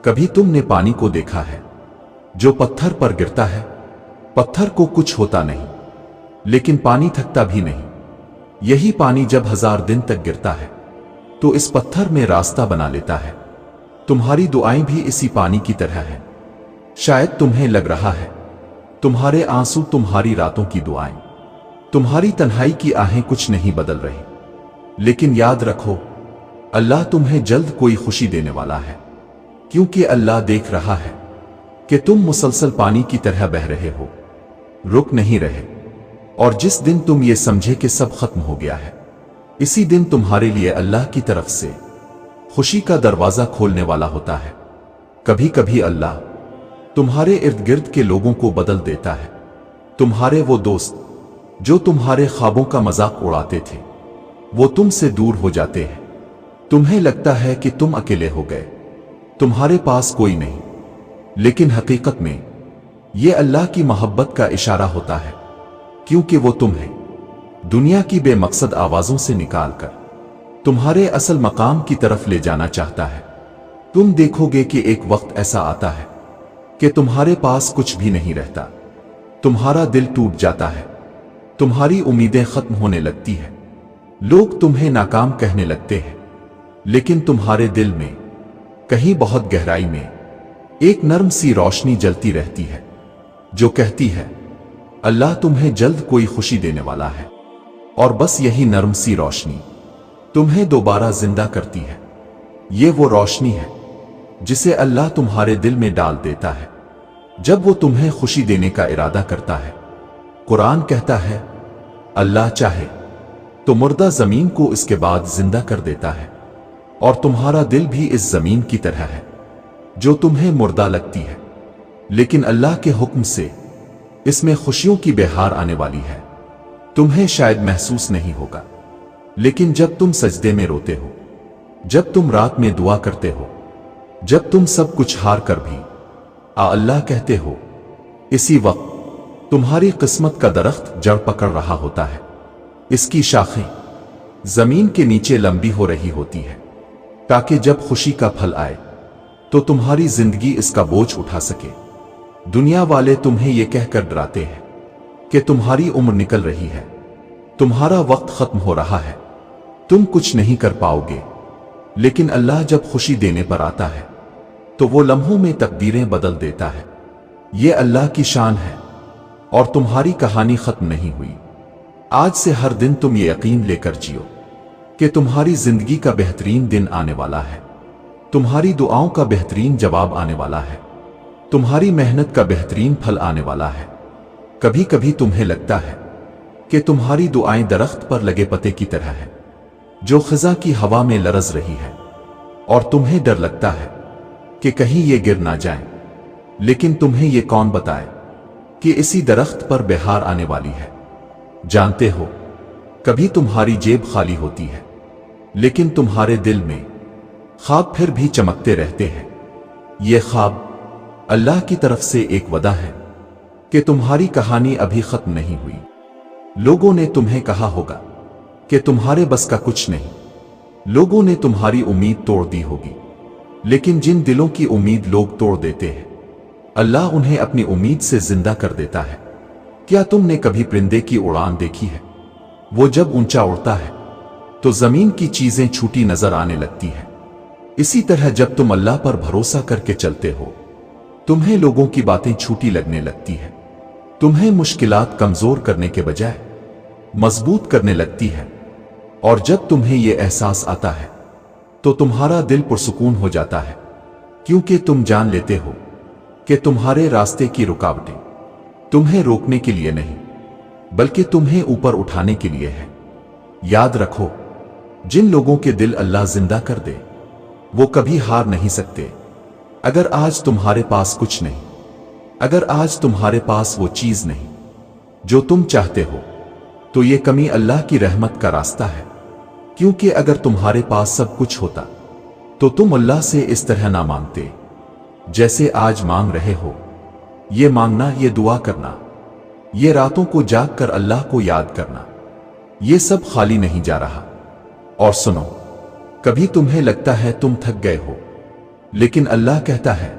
कभी तुमने पानी को देखा है जो पत्थर पर गिरता है? पत्थर को कुछ होता नहीं, लेकिन पानी थकता भी नहीं। यही पानी जब 1000 दिन तक गिरता है तो इस पत्थर में रास्ता बना लेता है। तुम्हारी दुआएं भी इसी पानी की तरह है। शायद तुम्हें लग रहा है तुम्हारे आंसू, तुम्हारी रातों की दुआएं, तुम्हारी तन्हाई की आहें कुछ नहीं बदल रही। लेकिन याद रखो, अल्लाह तुम्हें जल्द कोई खुशी देने वाला है, क्योंकि अल्लाह देख रहा है कि तुम मुसलसल पानी की तरह बह रहे हो, रुक नहीं रहे। और जिस दिन तुम ये समझे कि सब खत्म हो गया है, इसी दिन तुम्हारे लिए अल्लाह की तरफ से खुशी का दरवाजा खोलने वाला होता है। कभी कभी अल्लाह तुम्हारे इर्द गिर्द के लोगों को बदल देता है। तुम्हारे वो दोस्त जो तुम्हारे ख्वाबों का मजाक उड़ाते थे, वो तुमसे दूर हो जाते हैं। तुम्हें लगता है कि तुम अकेले हो गए, तुम्हारे पास कोई नहीं, लेकिन हकीकत में ये अल्लाह की मोहब्बत का इशारा होता है, क्योंकि वो तुम्हें दुनिया की बेमकसद आवाजों से निकालकर तुम्हारे असल मकाम की तरफ ले जाना चाहता है। तुम देखोगे कि एक वक्त ऐसा आता है कि तुम्हारे पास कुछ भी नहीं रहता, तुम्हारा दिल टूट जाता है, तुम्हारी उम्मीदें खत्म होने लगती है, लोग तुम्हें नाकाम कहने लगते हैं, लेकिन तुम्हारे दिल में कहीं बहुत गहराई में एक नर्म सी रोशनी जलती रहती है जो कहती है अल्लाह तुम्हें जल्द कोई खुशी देने वाला है। और बस यही नर्म सी रोशनी तुम्हें दोबारा जिंदा करती है। ये वो रोशनी है जिसे अल्लाह तुम्हारे दिल में डाल देता है जब वो तुम्हें खुशी देने का इरादा करता है। कुरान कहता है अल्लाह चाहे तो मुर्दा जमीन को इसके बाद जिंदा कर देता है, और तुम्हारा दिल भी इस जमीन की तरह है जो तुम्हें मुर्दा लगती है, लेकिन अल्लाह के हुक्म से इसमें खुशियों की बहार आने वाली है। तुम्हें शायद महसूस नहीं होगा, लेकिन जब तुम सजदे में रोते हो, जब तुम रात में दुआ करते हो, जब तुम सब कुछ हार कर भी आ अल्लाह कहते हो, इसी वक्त तुम्हारी किस्मत का दरख्त जड़ पकड़ रहा होता है। इसकी शाखें जमीन के नीचे लंबी हो रही होती है, ताकि जब खुशी का फल आए तो तुम्हारी जिंदगी इसका बोझ उठा सके। दुनिया वाले तुम्हें यह कहकर डराते हैं कि तुम्हारी उम्र निकल रही है, तुम्हारा वक्त खत्म हो रहा है, तुम कुछ नहीं कर पाओगे। लेकिन अल्लाह जब खुशी देने पर आता है तो वो लम्हों में तकदीरें बदल देता है। ये अल्लाह की शान है, और तुम्हारी कहानी खत्म नहीं हुई। आज से हर दिन तुम ये यकीन लेकर जियो कि तुम्हारी जिंदगी का बेहतरीन दिन आने वाला है, तुम्हारी दुआओं का बेहतरीन जवाब आने वाला है, तुम्हारी मेहनत का बेहतरीन फल आने वाला है। कभी कभी तुम्हें लगता है कि तुम्हारी दुआएं दरख्त पर लगे पत्ते की तरह है जो खिजा की हवा में लरज रही है, और तुम्हें डर लगता है कि कहीं ये गिर ना जाए। लेकिन तुम्हें ये कौन बताए कि इसी दरख्त पर बहार आने वाली है। जानते हो, कभी तुम्हारी जेब खाली होती है, लेकिन तुम्हारे दिल में ख्वाब फिर भी चमकते रहते हैं। ये ख्वाब अल्लाह की तरफ से एक वदा है कि तुम्हारी कहानी अभी खत्म नहीं हुई। लोगों ने तुम्हें कहा होगा कि तुम्हारे बस का कुछ नहीं, लोगों ने तुम्हारी उम्मीद तोड़ दी होगी, लेकिन जिन दिलों की उम्मीद लोग तोड़ देते हैं, अल्लाह उन्हें अपनी उम्मीद से जिंदा कर देता है। क्या तुमने कभी परिंदे की उड़ान देखी है? वो जब ऊंचा उड़ता है तो जमीन की चीजें छूटी नजर आने लगती है। इसी तरह जब तुम अल्लाह पर भरोसा करके चलते हो, तुम्हें लोगों की बातें छूटी लगने लगती है। तुम्हें मुश्किलात कमजोर करने के बजाय मजबूत करने लगती है, और जब तुम्हें यह एहसास आता है तो तुम्हारा दिल पुरसुकून हो जाता है, क्योंकि तुम जान लेते हो कि तुम्हारे रास्ते की रुकावटें तुम्हें रोकने के लिए नहीं, बल्कि तुम्हें ऊपर उठाने के लिए है। याद रखो, जिन लोगों के दिल अल्लाह जिंदा कर दे वो कभी हार नहीं सकते। अगर आज तुम्हारे पास कुछ नहीं, अगर आज तुम्हारे पास वो चीज नहीं जो तुम चाहते हो, तो ये कमी अल्लाह की रहमत का रास्ता है। क्योंकि अगर तुम्हारे पास सब कुछ होता तो तुम अल्लाह से इस तरह ना मांगते जैसे आज मांग रहे हो। ये मांगना, ये दुआ करना, ये रातों को जाग कर अल्लाह को याद करना, ये सब खाली नहीं जा रहा। और सुनो, कभी तुम्हें लगता है तुम थक गए हो, لیکن اللہ کہتا ہے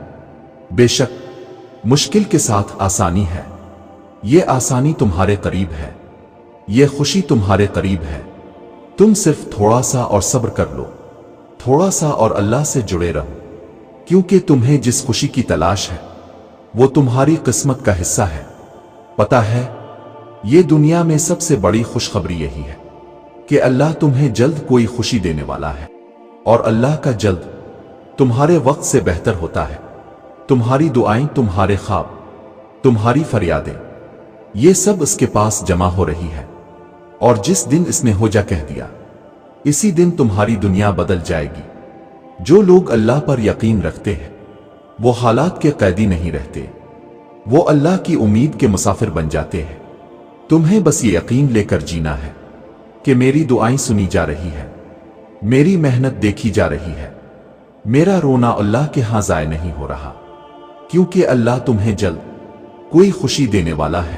بے شک مشکل کے ساتھ آسانی ہے، یہ آسانی تمہارے قریب ہے، یہ خوشی تمہارے قریب ہے، تم صرف تھوڑا سا اور صبر کر لو، تھوڑا سا اور اللہ سے جڑے رہو، کیونکہ تمہیں جس خوشی کی تلاش ہے وہ تمہاری قسمت کا حصہ ہے۔ پتہ ہے یہ دنیا میں سب سے بڑی خوشخبری یہی ہے کہ اللہ تمہیں جلد کوئی خوشی دینے والا ہے، اور اللہ کا جلد تمہارے وقت سے بہتر ہوتا ہے۔ تمہاری دعائیں، تمہارے خواب، تمہاری فریادیں، یہ سب اس کے پاس جمع ہو رہی ہے، اور جس دن اس نے ہو جا کہہ دیا اسی دن تمہاری دنیا بدل جائے گی۔ جو لوگ اللہ پر یقین رکھتے ہیں وہ حالات کے قیدی نہیں رہتے، وہ اللہ کی امید کے مسافر بن جاتے ہیں۔ تمہیں بس یہ یقین لے کر جینا ہے کہ میری دعائیں سنی جا رہی ہے، میری محنت دیکھی جا رہی ہے، میرا رونا اللہ کے ہاں ضائع نہیں ہو رہا، کیونکہ اللہ تمہیں جلد کوئی خوشی دینے والا ہے۔